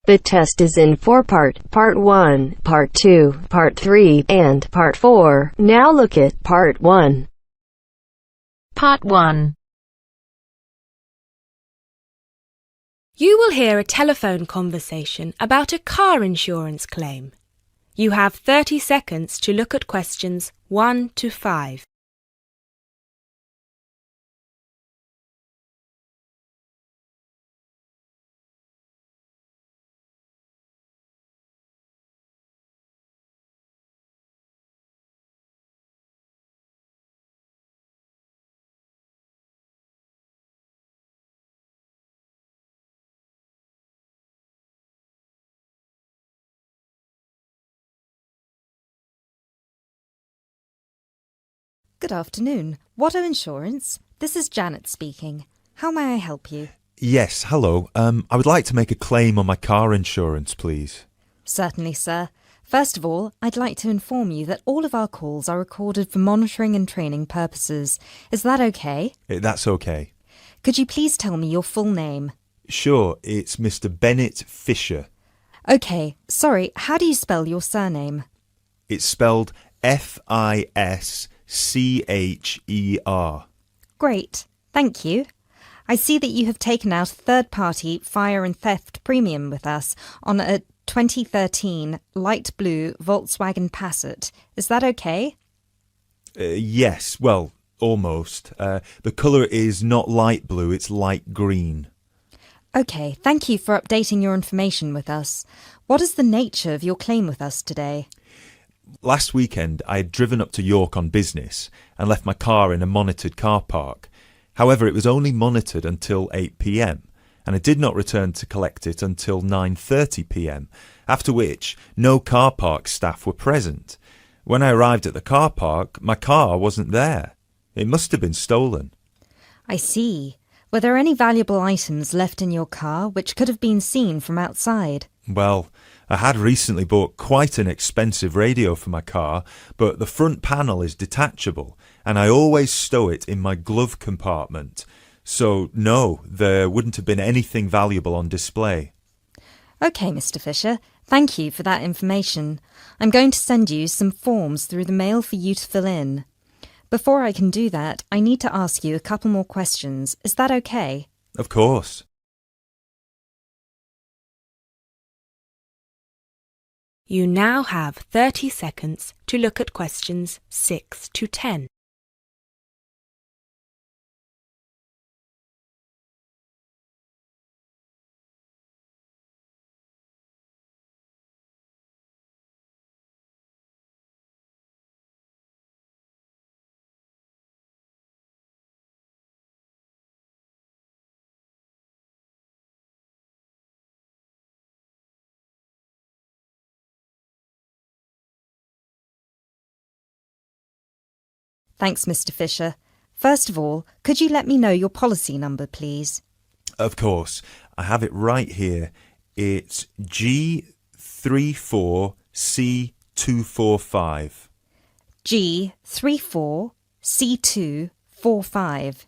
The test is in four-part, Part 1, Part 2, Part 3, and Part 4. Now look at Part 1. Part 1. You will hear a telephone conversation about a car insurance claim. You have 30 seconds to look at questions 1 to 5. Good afternoon. Watto Insurance. This is Janet speaking. How may I help you? Yes, hello. I would like to make a claim on my car insurance, please. Certainly, sir. First of all, I'd like to inform you that all of our calls are recorded for monitoring and training purposes. Is that okay? That's okay. Could you please tell me your full name? Sure, it's Mr. Bennett Fisher. Okay, sorry, how do you spell your surname? It's spelled Fischer. Great, thank you. I see that you have taken out a third-party fire and theft premium with us on a 2013 light blue Volkswagen Passat. Is that okay? Yes, well, almost. The colour is not light blue, it's light green. Okay, thank you for updating your information with us. What is the nature of your claim with us today? Last weekend, I had driven up to York on business and left my car in a monitored car park. However, it was only monitored until 8 p.m, and I did not return to collect it until 9:30 p.m, after which no car park staff were present. When I arrived at the car park, my car wasn't there. It must have been stolen. I see. Were there any valuable items left in your car which could have been seen from outside? Well, I had recently bought quite an expensive radio for my car, but the front panel is detachable, and I always stow it in my glove compartment. So, no, there wouldn't have been anything valuable on display. Okay, Mr. Fisher. Thank you for that information. I'm going to send you some forms through the mail for you to fill in. Before I can do that, I need to ask you a couple more questions. Is that okay? Of course. You now have 30 seconds to look at questions 6 to 10. Thanks, Mr. Fisher. First of all, could you let me know your policy number, please? Of course. I have it right here. It's G34C245. G34C245.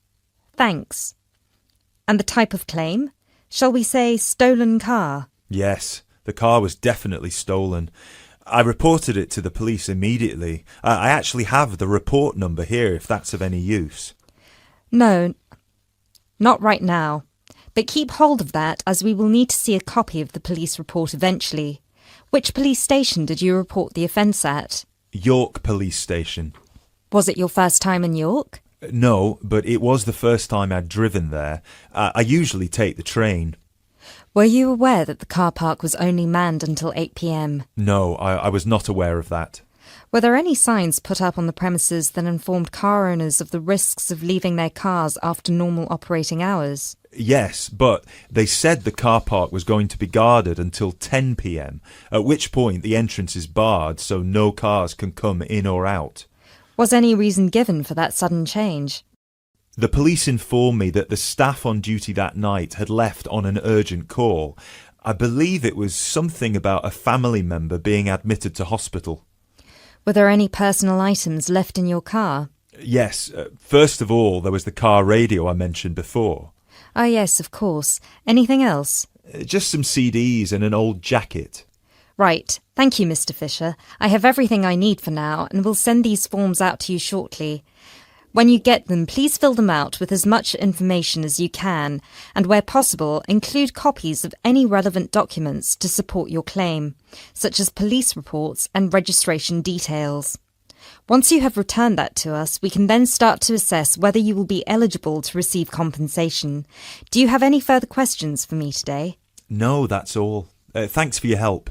Thanks. And the type of claim? Shall we say stolen car? Yes, the car was definitely stolen. I reported it to the police immediately. I actually have the report number here if that's of any use. No, not right now. But keep hold of that as we will need to see a copy of the police report eventually. Which police station did you report the offence at? York Police Station. Was it your first time in York? No, but it was the first time I'd driven there. I usually take the train. Were you aware that the car park was only manned until 8 p.m? No, I was not aware of that. Were there any signs put up on the premises that informed car owners of the risks of leaving their cars after normal operating hours? Yes, but they said the car park was going to be guarded until 10 p.m, at which point the entrance is barred so no cars can come in or out. Was any reason given for that sudden change? The police informed me that the staff on duty that night had left on an urgent call. I believe it was something about a family member being admitted to hospital. Were there any personal items left in your car? Yes, first of all there was the car radio I mentioned before. Ah, yes, of course. Anything else? Just some CDs and an old jacket. Right. Thank you, Mr. Fisher. I have everything I need for now and will send these forms out to you shortly. When you get them, please fill them out with as much information as you can, and where possible, include copies of any relevant documents to support your claim, such as police reports and registration details. Once you have returned that to us, we can then start to assess whether you will be eligible to receive compensation. Do you have any further questions for me today? No, that's all. Thanks for your help.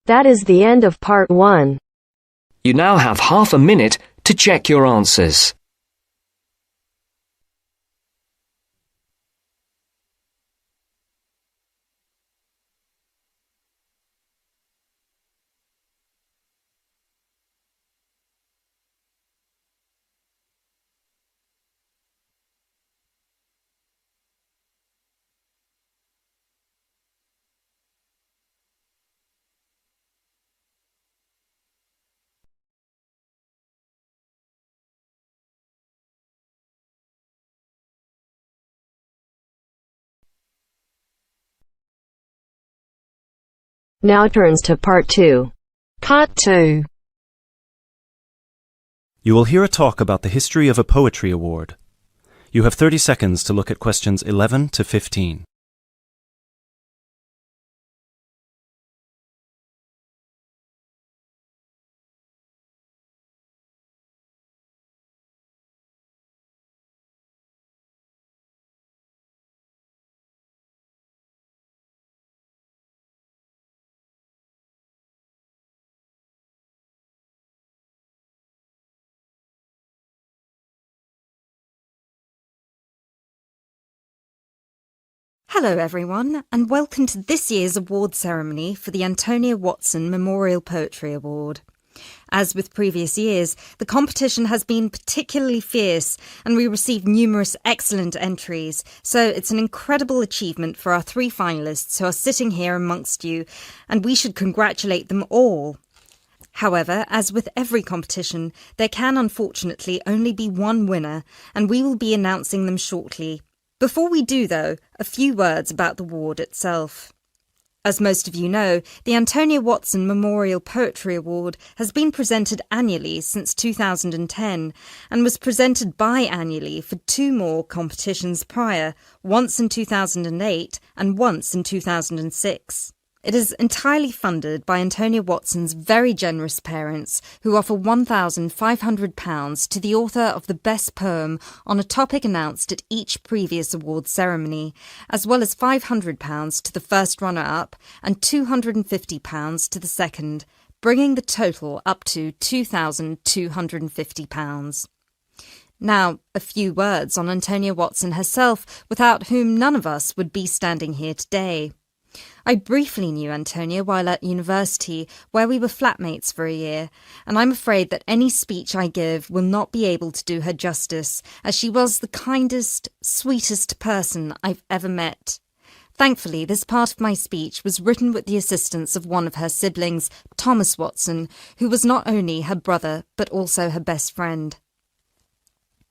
That is the end of part 1. You now have half a minute to check your answers. Now turns to part 2. Part 2. You will hear a talk about the history of a poetry award. You have 30 seconds to look at questions 11 to 15. Hello everyone, and welcome to this year's award ceremony for the Antonia Watson Memorial Poetry Award. As with previous years, the competition has been particularly fierce and we received numerous excellent entries, so it's an incredible achievement for our 3 finalists who are sitting here amongst you, and we should congratulate them all. However, as with every competition, there can unfortunately only be one winner, and we will be announcing them shortly. Before we do, though, a few words about the award itself. As most of you know, the Antonia Watson Memorial Poetry Award has been presented annually since 2010 and was presented biannually for 2 more competitions prior, once in 2008 and once in 2006. It is entirely funded by Antonia Watson's very generous parents, who offer £1,500 to the author of the best poem on a topic announced at each previous award ceremony, as well as £500 to the first runner-up and £250 to the second, bringing the total up to £2,250. Now, a few words on Antonia Watson herself, without whom none of us would be standing here today. I briefly knew Antonia while at university, where we were flatmates for a year, and I'm afraid that any speech I give will not be able to do her justice, as she was the kindest, sweetest person I've ever met. Thankfully, this part of my speech was written with the assistance of one of her siblings, Thomas Watson, who was not only her brother, but also her best friend.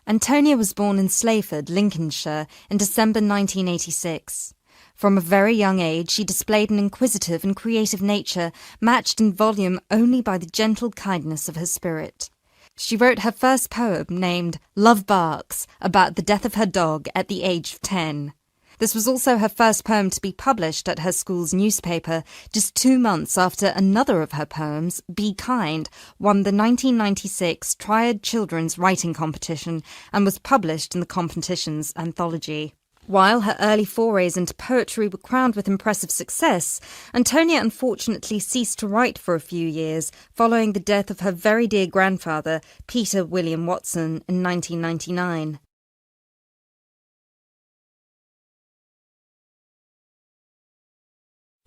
Antonia was born in Slayford, Lincolnshire, in December 1986. From a very young age, she displayed an inquisitive and creative nature, matched in volume only by the gentle kindness of her spirit. She wrote her first poem, named Love Barks, about the death of her dog at the age of 10. This was also her first poem to be published at her school's newspaper, just 2 months after another of her poems, Be Kind, won the 1996 Triad Children's Writing Competition and was published in the competition's anthology. While her early forays into poetry were crowned with impressive success, Antonia unfortunately ceased to write for a few years following the death of her very dear grandfather, Peter William Watson, in 1999.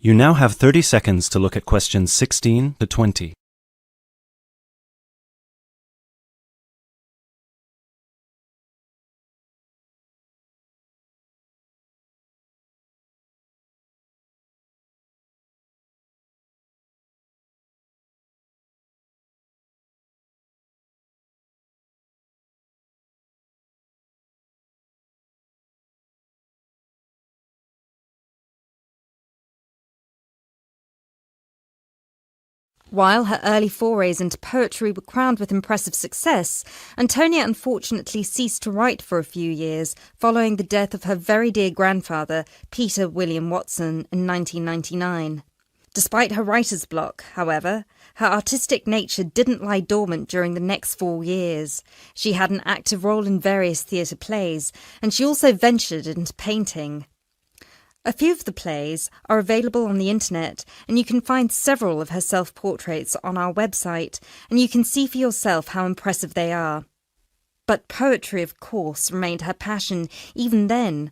You now have 30 seconds to look at questions 16 to 20. While her early forays into poetry were crowned with impressive success, Antonia unfortunately ceased to write for a few years following the death of her very dear grandfather, Peter William Watson, in 1999. Despite her writer's block, however, her artistic nature didn't lie dormant during the next 4 years. She had an active role in various theatre plays, and she also ventured into painting. A few of the plays are available on the internet, and you can find several of her self-portraits on our website, and you can see for yourself how impressive they are. But poetry, of course, remained her passion even then,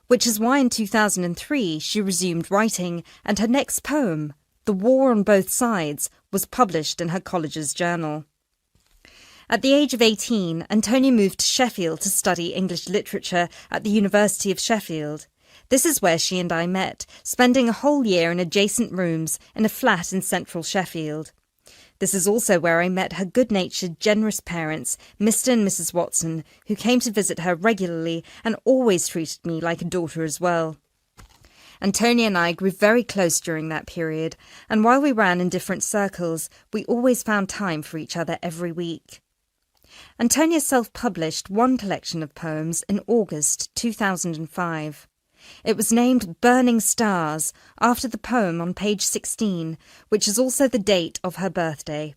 which is why in 2003 she resumed writing, and her next poem, The War on Both Sides, was published in her college's journal. At the age of 18, Antonia moved to Sheffield to study English literature at the University of Sheffield. This is where she and I met, spending a whole year in adjacent rooms in a flat in central Sheffield. This is also where I met her good-natured, generous parents, Mr. and Mrs. Watson, who came to visit her regularly and always treated me like a daughter as well. Antonia and I grew very close during that period, and while we ran in different circles, we always found time for each other every week. Antonia self-published one collection of poems in August 2005. It was named Burning Stars, after the poem on page 16, which is also the date of her birthday.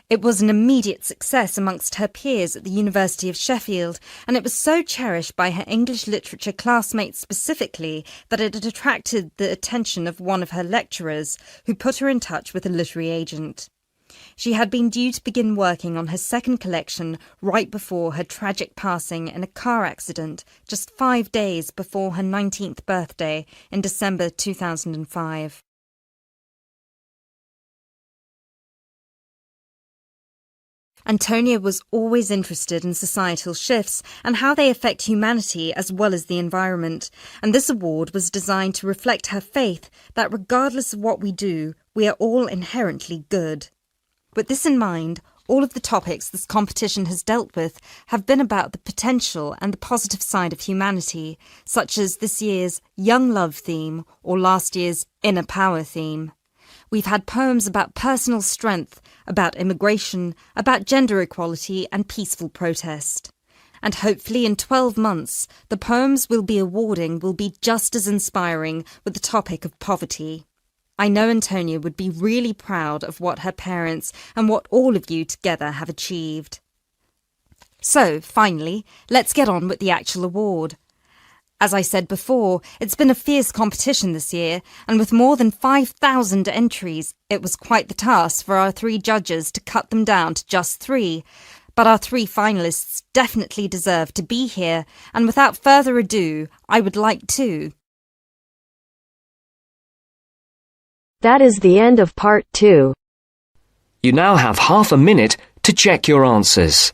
It was an immediate success amongst her peers at the University of Sheffield, and it was so cherished by her English literature classmates specifically that it had attracted the attention of one of her lecturers, who put her in touch with a literary agent. She had been due to begin working on her second collection right before her tragic passing in a car accident just 5 days before her 19th birthday in December 2005. Antonia was always interested in societal shifts and how they affect humanity as well as the environment, and this award was designed to reflect her faith that regardless of what we do, we are all inherently good. With this in mind, all of the topics this competition has dealt with have been about the potential and the positive side of humanity, such as this year's Young Love theme or last year's Inner Power theme. We've had poems about personal strength, about immigration, about gender equality and peaceful protest. And hopefully in 12 months, the poems we'll be awarding will be just as inspiring with the topic of poverty. I know Antonia would be really proud of what her parents and what all of you together have achieved. So, finally, let's get on with the actual award. As I said before, it's been a fierce competition this year, and with more than 5,000 entries, it was quite the task for our 3 judges to cut them down to just 3. But our 3 finalists definitely deserve to be here, and without further ado, I would like to... That is the end of part 2. You now have half a minute to check your answers.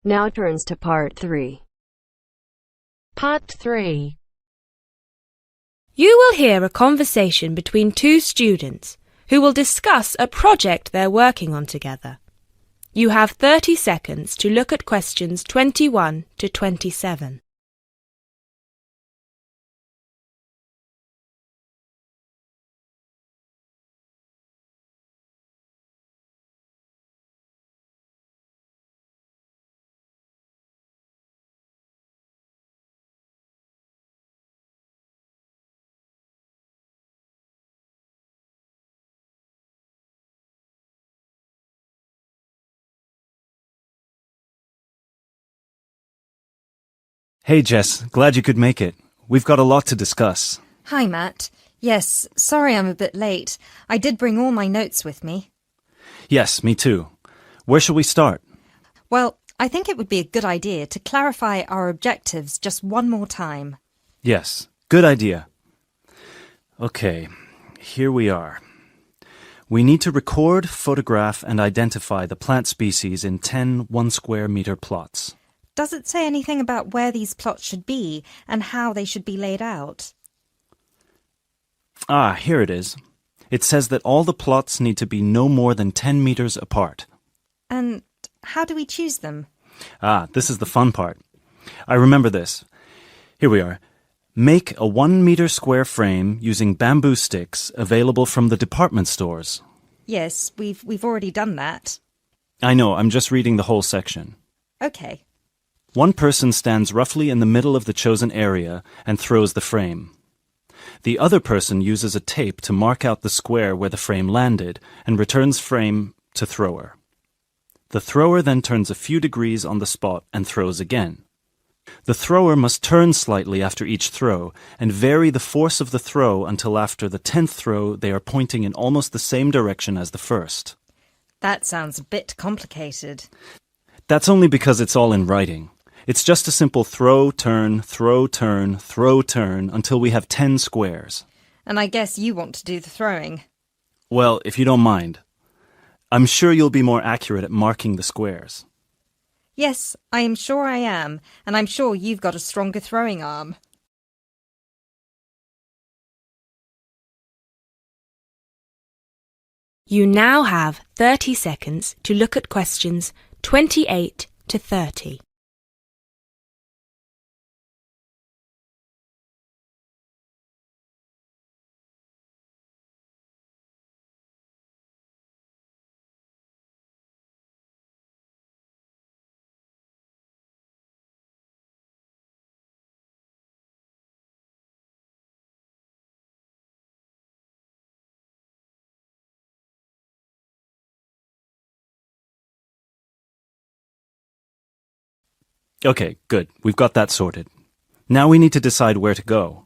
Now turns to part 3. Part 3. You will hear a conversation between 2 students who will discuss a project they're working on together. You have 30 seconds to look at questions 21 to 27. Hey, Jess. Glad you could make it. We've got a lot to discuss. Hi, Matt. Yes, sorry I'm a bit late. I did bring all my notes with me. Yes, me too. Where shall we start? Well, I think it would be a good idea to clarify our objectives just one more time. Yes, good idea. Okay, here we are. We need to record, photograph, and identify the plant species in 10 1-square-meter plots. Does it say anything about where these plots should be and how they should be laid out? Ah, here it is. It says that all the plots need to be no more than 10 meters apart. And how do we choose them? Ah, this is the fun part. I remember this. Here we are. Make a 1-meter square frame using bamboo sticks available from the department stores. Yes, we've already done that. I know, I'm just reading the whole section. Okay. One person stands roughly in the middle of the chosen area and throws the frame. The other person uses a tape to mark out the square where the frame landed and returns frame to thrower. The thrower then turns a few degrees on the spot and throws again. The thrower must turn slightly after each throw and vary the force of the throw until after the 10th throw they are pointing in almost the same direction as the first. That sounds a bit complicated. That's only because it's all in writing. It's just a simple throw, turn, throw, turn, throw, turn until we have 10 squares. And I guess you want to do the throwing. Well, if you don't mind. I'm sure you'll be more accurate at marking the squares. Yes, I am sure I am, and I'm sure you've got a stronger throwing arm. You now have 30 seconds to look at questions 28 to 30. Okay, good. We've got that sorted. Now we need to decide where to go.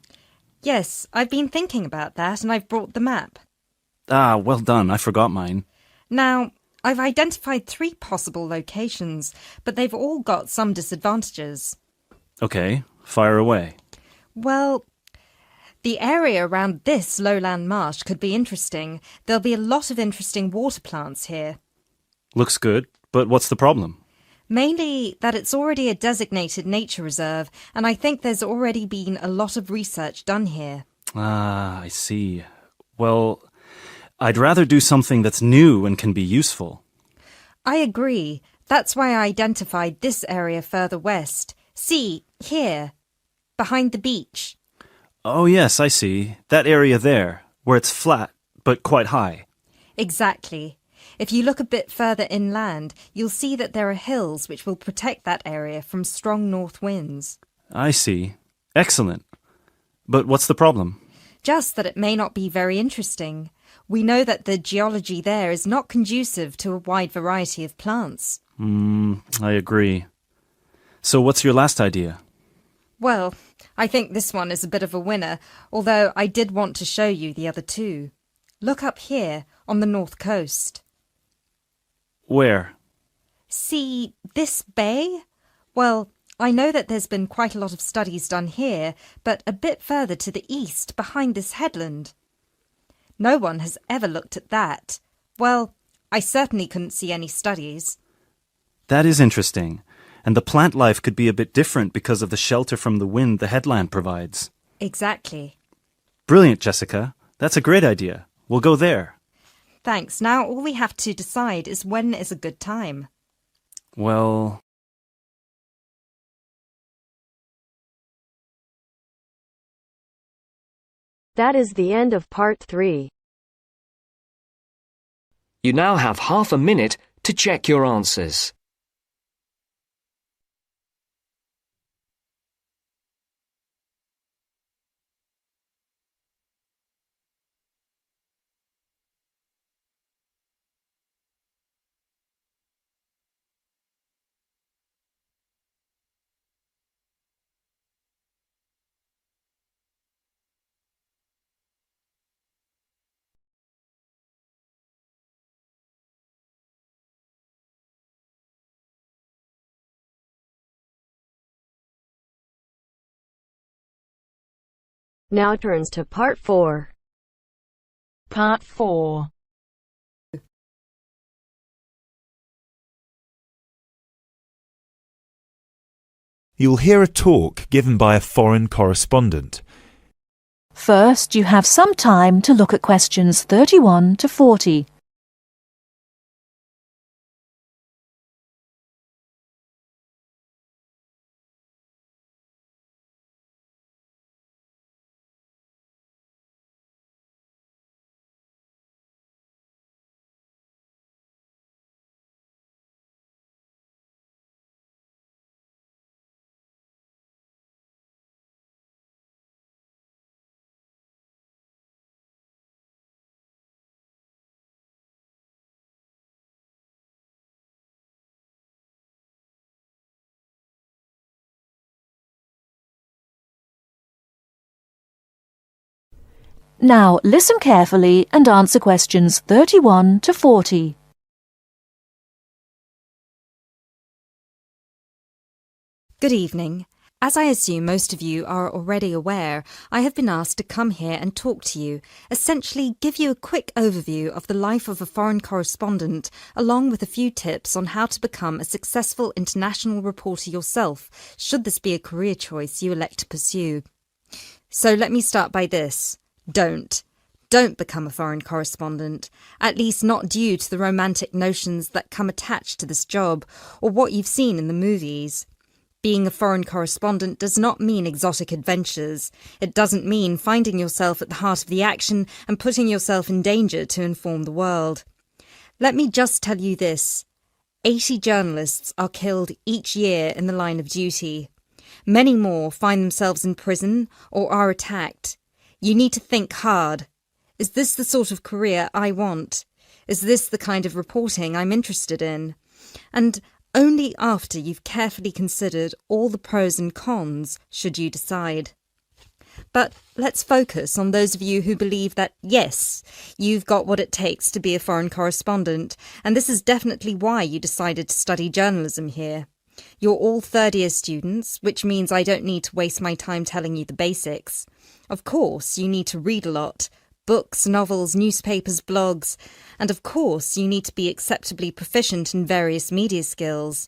Yes, I've been thinking about that and I've brought the map. Ah, well done. I forgot mine. Now, I've identified 3 possible locations, but they've all got some disadvantages. Okay, fire away. Well, the area around this lowland marsh could be interesting. There'll be a lot of interesting water plants here. Looks good, but what's the problem? Mainly that it's already a designated nature reserve, and I think there's already been a lot of research done here. Ah, I see. Well, I'd rather do something that's new and can be useful. I agree. That's why I identified this area further west. See, here, behind the beach. Oh, yes, I see. That area there, where it's flat, but quite high. Exactly. If you look a bit further inland, you'll see that there are hills which will protect that area from strong north winds. I see. Excellent. But what's the problem? Just that it may not be very interesting. We know that the geology there is not conducive to a wide variety of plants. I agree. So what's your last idea? Well, I think this one is a bit of a winner, although I did want to show you the other 2. Look up here, on the north coast. Where? See this bay? Well, I know that there's been quite a lot of studies done here, but a bit further to the east, behind this headland. No one has ever looked at that. Well, I certainly couldn't see any studies. That is interesting. And the plant life could be a bit different because of the shelter from the wind the headland provides. Exactly. Brilliant, Jessica. That's a great idea. We'll go there. Thanks. Now all we have to decide is when is a good time. Well... That is the end of part 3. You now have half a minute to check your answers. Now turns to Part 4. Part 4. You'll hear a talk given by a foreign correspondent. First, you have some time to look at questions 31 to 40. Now listen carefully and answer questions 31 to 40. Good evening. As I assume most of you are already aware, I have been asked to come here and talk to you, essentially give you a quick overview of the life of a foreign correspondent, along with a few tips on how to become a successful international reporter yourself, should this be a career choice you elect to pursue. So let me start by this. Don't become a foreign correspondent, at least not due to the romantic notions that come attached to this job, or what you've seen in the movies. Being a foreign correspondent does not mean exotic adventures. It doesn't mean finding yourself at the heart of the action and putting yourself in danger to inform the world. Let me just tell you this. 80 journalists are killed each year in the line of duty. Many more find themselves in prison or are attacked. You need to think hard. Is this the sort of career I want? Is this the kind of reporting I'm interested in? And only after you've carefully considered all the pros and cons should you decide. But let's focus on those of you who believe that, yes, you've got what it takes to be a foreign correspondent, and this is definitely why you decided to study journalism here. You're all third-year students, which means I don't need to waste my time telling you the basics. Of course, you need to read a lot. Books, novels, newspapers, blogs, and of course you need to be acceptably proficient in various media skills.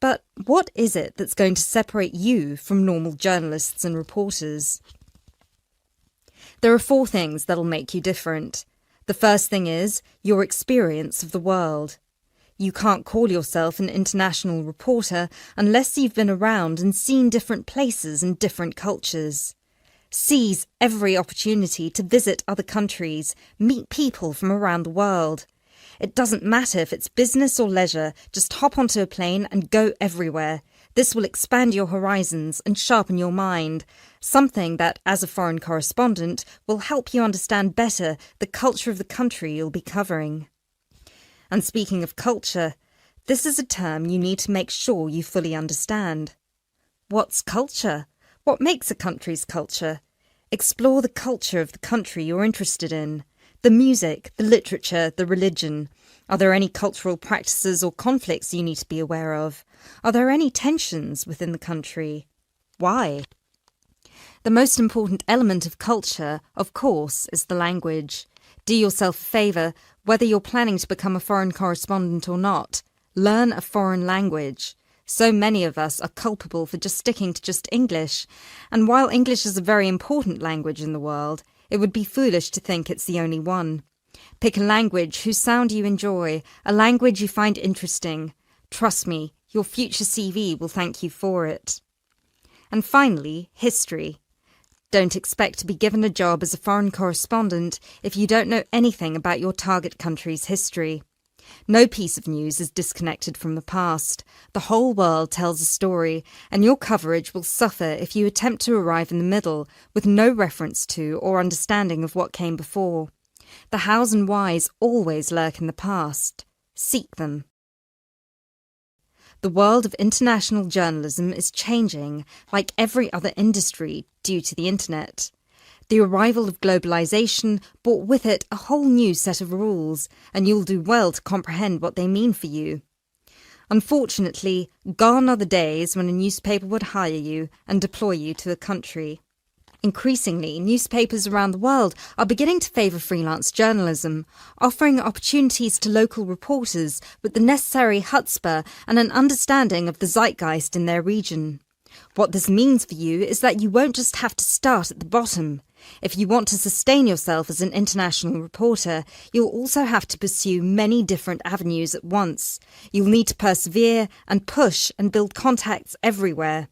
But what is it that's going to separate you from normal journalists and reporters? There are 4 things that'll make you different. The first thing is your experience of the world. You can't call yourself an international reporter unless you've been around and seen different places and different cultures. Seize every opportunity to visit other countries, meet people from around the world. It doesn't matter if it's business or leisure, just hop onto a plane and go everywhere. This will expand your horizons and sharpen your mind, something that, as a foreign correspondent, will help you understand better the culture of the country you'll be covering. And speaking of culture, this is a term you need to make sure you fully understand. What's culture? What makes a country's culture? Explore the culture of the country you're interested in. The music, the literature, the religion. Are there any cultural practices or conflicts you need to be aware of? Are there any tensions within the country? Why? The most important element of culture, of course, is the language. Do yourself a favour, whether you're planning to become a foreign correspondent or not. Learn a foreign language. So many of us are culpable for just sticking to just English, and while English is a very important language in the world, it would be foolish to think it's the only one. Pick a language whose sound you enjoy, a language you find interesting. Trust me, your future CV will thank you for it. And finally, history. Don't expect to be given a job as a foreign correspondent if you don't know anything about your target country's history. No piece of news is disconnected from the past. The whole world tells a story, and your coverage will suffer if you attempt to arrive in the middle with no reference to or understanding of what came before. The hows and whys always lurk in the past. Seek them. The world of international journalism is changing, like every other industry, due to the internet. The arrival of globalization brought with it a whole new set of rules, and you'll do well to comprehend what they mean for you. Unfortunately, gone are the days when a newspaper would hire you and deploy you to a country. Increasingly, newspapers around the world are beginning to favour freelance journalism, offering opportunities to local reporters with the necessary chutzpah and an understanding of the zeitgeist in their region. What this means for you is that you won't just have to start at the bottom. If you want to sustain yourself as an international reporter, you'll also have to pursue many different avenues at once. You'll need to persevere and push and build contacts everywhere.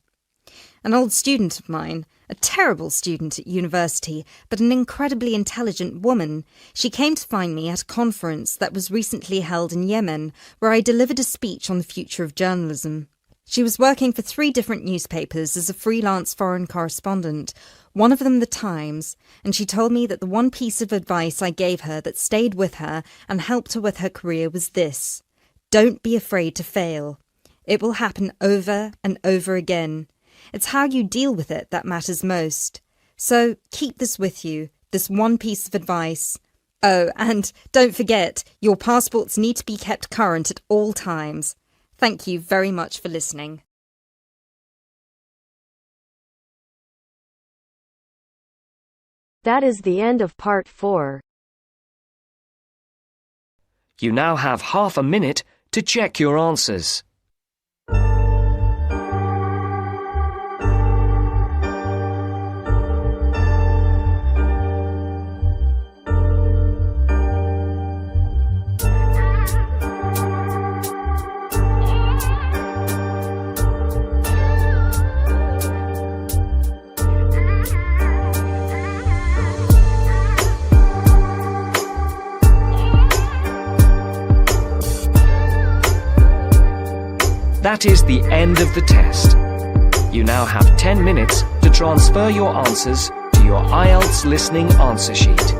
An old student of mine, a terrible student at university, but an incredibly intelligent woman, she came to find me at a conference that was recently held in Yemen, where I delivered a speech on the future of journalism. She was working for 3 different newspapers as a freelance foreign correspondent, one of them The Times, and she told me that the one piece of advice I gave her that stayed with her and helped her with her career was this: don't be afraid to fail. It will happen over and over again. It's how you deal with it that matters most. So keep this with you, this one piece of advice. Oh, and don't forget, your passports need to be kept current at all times. Thank you very much for listening. That is the end of part 4. You now have half a minute to check your answers. That is the end of the test. You now have 10 minutes to transfer your answers to your IELTS listening answer sheet.